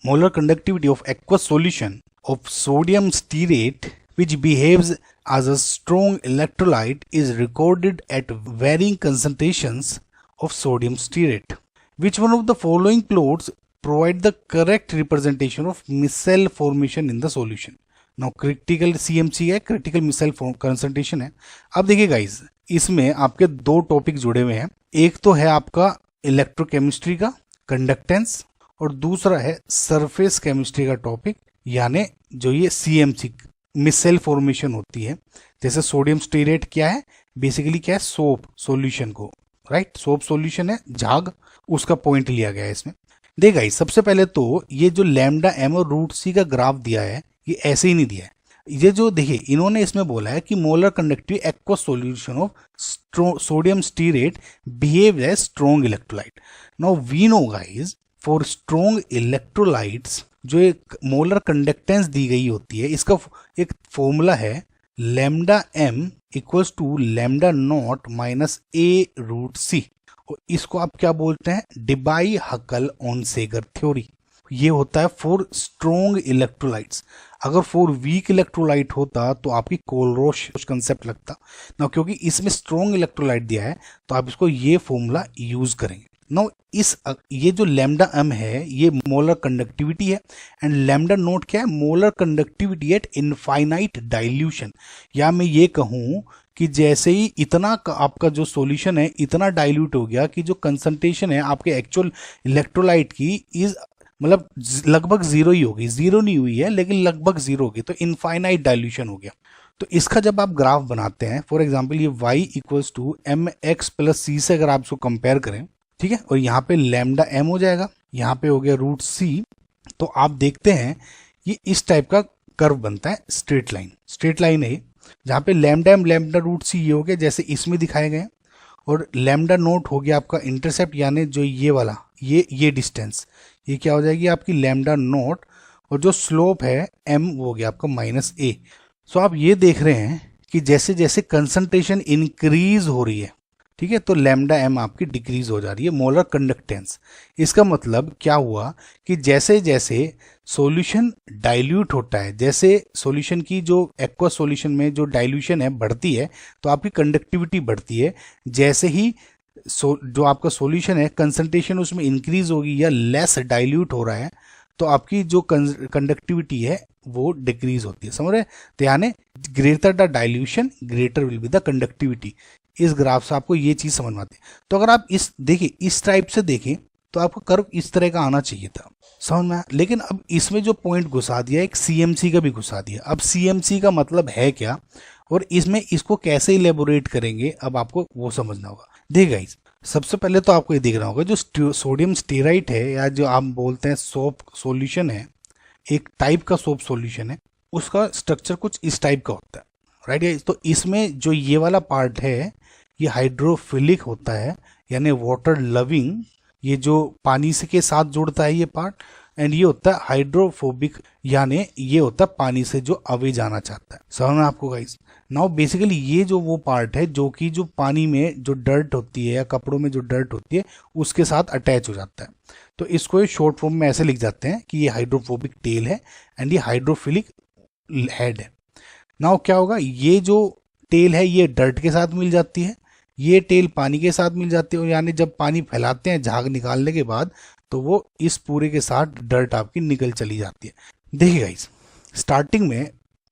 molar conductivity of aqueous solution of sodium stearate which behaves as a strong electrolyte is recorded at varying concentrations of sodium stearate. Which one of the following plots provide the correct representation of micelle formation in the solution? Now critical CMC है, critical micelle concentration है. अब देखिए guys, इसमें आपके दो topic जुड़े हुए हैं. एक तो है आपका इलेक्ट्रोकेमिस्ट्री का कंडक्टेंस और दूसरा है सरफेस केमिस्ट्री का टॉपिक, यानी जो ये CMC मिसेल फॉर्मेशन होती है. जैसे सोडियम स्टीरेट क्या है, बेसिकली क्या है, सोप सॉल्यूशन को, राइट, सोप सॉल्यूशन है, झाग, उसका पॉइंट लिया गया है इसमें. देखा ही सबसे पहले तो ये जो लैम्डा एम और रूट सी का ग्राफ दिया है ये ऐसे ही नहीं दिया है. ये जो देखिए इन्होंने इसमें बोला है कि molar conductive aqueous solution of sodium stearate behave as strong electrolyte. Now we know guys for strong electrolytes जो एक मोलर कंडक्टेंस दी गई होती है, इसका एक फॉर्मूला है lambda M equals to lambda naught minus A root C. इसको आप क्या बोलते हैं, डिबाई हकल ऑनसेगर थ्योरी. ये होता है फॉर स्ट्रॉन्ग इलेक्ट्रोलाइट्स. अगर फॉर वीक इलेक्ट्रोलाइट होता तो आपकी कोलरोश कंसेप्ट लगता ना, क्योंकि इसमें स्ट्रॉन्ग इलेक्ट्रोलाइट दिया है तो आप इसको ये फॉर्मूला यूज करेंगे. नो ये जो लैम्डा एम है ये मोलर कंडक्टिविटी है एंड लैम्डा नोट क्या है, molar conductivity eight infinite dilution. या मैं ये कहूँ कि जैसे ही इतना आपका जो सॉल्यूशन है इतना डाइल्यूट हो गया कि जो कंसंट्रेशन है आपके एक्चुअल इलेक्ट्रोलाइट की इज मतलब लगभग जीरो ही होगी, जीरो नहीं हुई है लेकिन लगभग जीरो होगी, तो इनफाइनाइट डाइल्यूशन हो गया. तो इसका जब आप ग्राफ बनाते हैं, फॉर एग्जांपल ये y equals to M X plus C से अगर आप इसको कंपेयर करें, ठीक है, और यहाँ पे लैम्डा एम हो जाएगा, यहाँ पे हो गया रूट सी, तो आप देखते हैं ये इस टाइप का कर्व बनता है, स्ट्रेट लाइन है जहाँ पे लैम्डा एम लैम्डा रूट सी ये हो गया जैसे इसमें दिखाए गए, और लैम्डा नोट हो गया आपका इंटरसेप्ट, यानी जो ये वाला ये डिस्टेंस, ये क्या हो जाएगी आपकी लैम्डा नोट, और जो स्लोप है एम वो हो गया आपका माइनस ए. सो आप ये देख रहे हैं कि जैसे जैसे कंसंट्रेशन इंक्रीज हो रही है, ठीक है, तो लैम्डा एम आपकी डिक्रीज हो जा रही है, मोलर कंडक्टेंस. इसका मतलब क्या हुआ कि जैसे जैसे सॉल्यूशन डाइल्यूट होता है, जैसे सॉल्यूशन की जो एक्वा सॉल्यूशन में जो डाइल्यूशन है बढ़ती है तो आपकी कंडक्टिविटी बढ़ती है. जैसे ही जो आपका सॉल्यूशन है कंसंट्रेशन उसमें इंक्रीज होगी या लेस डाइल्यूट हो रहा है तो आपकी जो कंडक्टिविटी है वो डिक्रीज होती है. समझ रहे, तो यानी greater the dilution greater will be the conductivity. इस ग्राफ से आपको ये चीज समझ में आती है. तो अगर आप इस देखिए इस टाइप से देखें तो आपको कर्व इस तरह का आना चाहिए था, समझ में. लेकिन अब इसमें जो पॉइंट घुसा दिया एक CMC का भी घुसा दिया. अब CMC का मतलब है क्या और इसमें इसको कैसे इलेबोरेट करेंगे अब आपको वो समझना होगा. देखिए गाइस, सबसे पहले तो आपको ये देखना होगा जो सोडियम स्टीराइट है या जो आप बोलते हैं सोप सॉल्यूशन है, एक टाइप का सोप सॉल्यूशन है, उसका स्ट्रक्चर कुछ इस टाइप का होता है, राइट गाइस. तो इसमें जो ये वाला पार्ट है ये हाइड्रोफिलिक होता है, यानी वाटर लविंग, ये जो पानी से के साथ जुड़ता है ये पार्ट, एंड ये होता है हाइड्रोफोबिक, यानी ये होता है पानी से जो अवे जाना चाहता है. समझ में आपको गाइस. नाउ बेसिकली ये जो वो पार्ट है जो कि जो पानी में जो डर्ट होती है या कपड़ों में जो डर्ट होती है उसके साथ अटैच हो जाता है. तो इसको शॉर्ट फॉर्म में ऐसे लिख जाते हैं कि ये हाइड्रोफोबिक टेल है एंड ये हाइड्रोफिलिक हेड है. नाउ क्या होगा, ये जो टेल है ये डर्ट के साथ मिल जाती है, ये टेल पानी के साथ मिल जाती है, यानी जब पानी फैलाते हैं झाग निकालने के बाद तो वो इस पूरे के साथ डर्ट आपकी निकल चली जाती है. देखिए गाइस, स्टार्टिंग में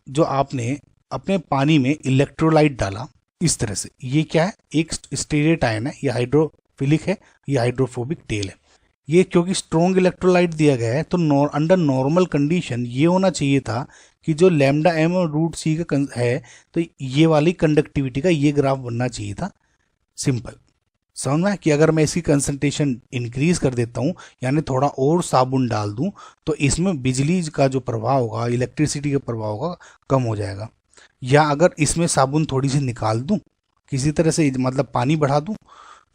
जो आपने अपने पानी में इलेक्ट्रोलाइट डाला इस तरह से, ये क्या है, एक स्टीरेट आयन है, ये हाइड्रोफिलिक है, ये हाइड्रोफोबिक टेल है. ये क्योंकि स्ट्रॉन्ग इलेक्ट्रोलाइट दिया गया है तो अंडर नॉर्मल कंडीशन ये होना चाहिए था कि जो लैम्डा एम और रूट सी का है तो ये वाली कंडक्टिविटी का ये ग्राफ बनना चाहिए था. सिंपल समझ में कि अगर मैं इसकी कंसंट्रेशन इंक्रीज कर देता हूँ यानी थोड़ा और साबुन डाल दूं तो इसमें बिजली का जो प्रभाव होगा, इलेक्ट्रिसिटी का प्रभाव होगा, कम हो जाएगा. या अगर इसमें साबुन थोड़ी सी निकाल दूं किसी तरह से, मतलब पानी बढ़ा दूं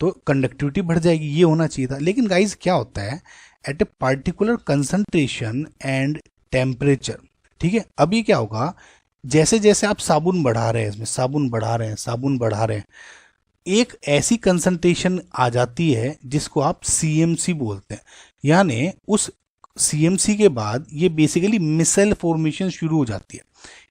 तो कंडक्टिविटी बढ़ जाएगी. ये होना चाहिए था. लेकिन गाइस क्या होता है, at a particular concentration and temperature, ठीक है, अब ये क्या होगा, जैसे जैसे आप साबुन बढ़ा रहे हैं, इसमें साबुन बढ़ा रहे हैं, एक ऐसी कंसंट्रेशन आ जाती है जिसको आप CMC बोलते हैं, यानी उस CMC के बाद ये बेसिकली मिसेल फॉर्मेशन शुरू हो जाती है।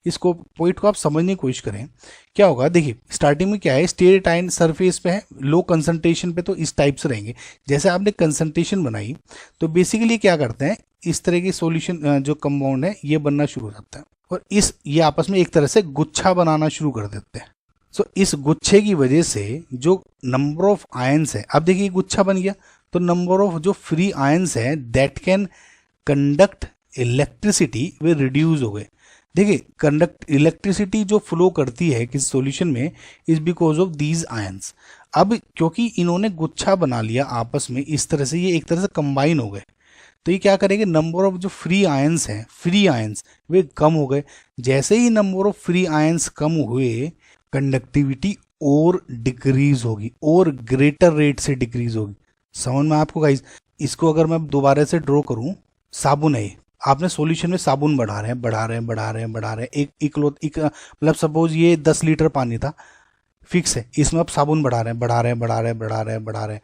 इसको पॉइंट को आप समझने की कोशिश करें, क्या होगा देखिए, स्टार्टिंग में क्या है, स्टेरेट आयन सरफेस पे है, लो कंसंट्रेशन पे तो इस टाइप से रहेंगे। जैसे आपने कंसंट्रेशन बनाई तो बेसिकली क्या करते हैं, इस तरह की सॉल्यूशन जो कंपाउंड है ये बनना शुरू हो जाता है और ये आपस में एक तरह से गुच्छा बनाना शुरू कर देते हैं। सो इस गुच्छे की वजह से जो नंबर ऑफ आयंस है, अब देखिए गुच्छा बन गया तो नंबर ऑफ जो फ्री आयंस है that can conduct electricity way reduce हो गए। देखिए कंडक्ट इलेक्ट्रिसिटी जो फ्लो करती है किसी सॉल्यूशन में is because of these ions. अब क्योंकि इन्होंने गुच्छा बना लिया आपस में, इस तरह से ये एक तरह से कंबाइन हो गए, तो ये क्या करेंगे, नंबर ऑफ जो फ्री आयंस हैं, फ्री आयंस वे कम हो गए। जैसे ही नंबर ऑफ फ्री आयंस कम हुए, कंडक्टिविटी और डिक्रीज होगी और ग्रेटर रेट से डिक्रीज होगी। समझ में आपको गाइस? इसको अगर मैं दोबारा से ड्रॉ करूं, साबुन है, आपने सॉल्यूशन में साबुन बढ़ा रहे हैं, एक मतलब सपोज ये 10 लीटर पानी था, फिक्स है, इसमें आप साबुन बढ़ा रहे हैं,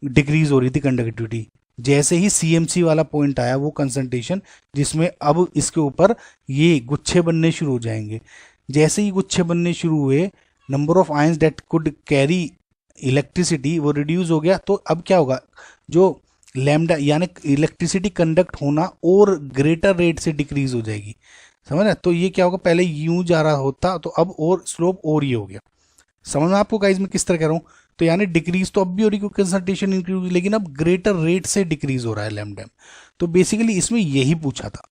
डिक्रीज हो रही थी कंडक्टिविटी। जैसे ही CMC वाला पॉइंट आया, वो कंसंट्रेशन जिसमें अब इसके ऊपर ये गुच्छे बनने शुरू हो जाएंगे। जैसे ही गुच्छे बनने शुरू हुए, number of ions that could carry electricity वो रिड्यूस हो गया। तो अब क्या होगा, जो लैम्डा यानी इलेक्ट्रिसिटी कंडक्ट होना और ग्रेटर रेट से डिक्रीज हो जाएगी। समझ रहे? तो ये क्या होगा, पहले यूं जा रहा होता तो अब और स्लोप और ये हो गया। समझ में आपको गाइस मैं किस तरह कह रहा हूँ? तो यानी डिक्रीज तो अब भी हो रही क्योंकि कंसंट्रेशन इंक्रीज, लेकिन अब ग्रेटर रेट से डिक्रीज हो रहा है लैम्डा। तो बेसिकली इसमें यही पूछा था।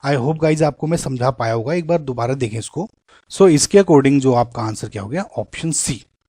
आई होप गाइज आपको मैं समझा पाया होगा, एक बार दोबारा देखें इसको। सो इसके अकॉर्डिंग जो आपका आंसर क्या हो गया, ऑप्शन सी।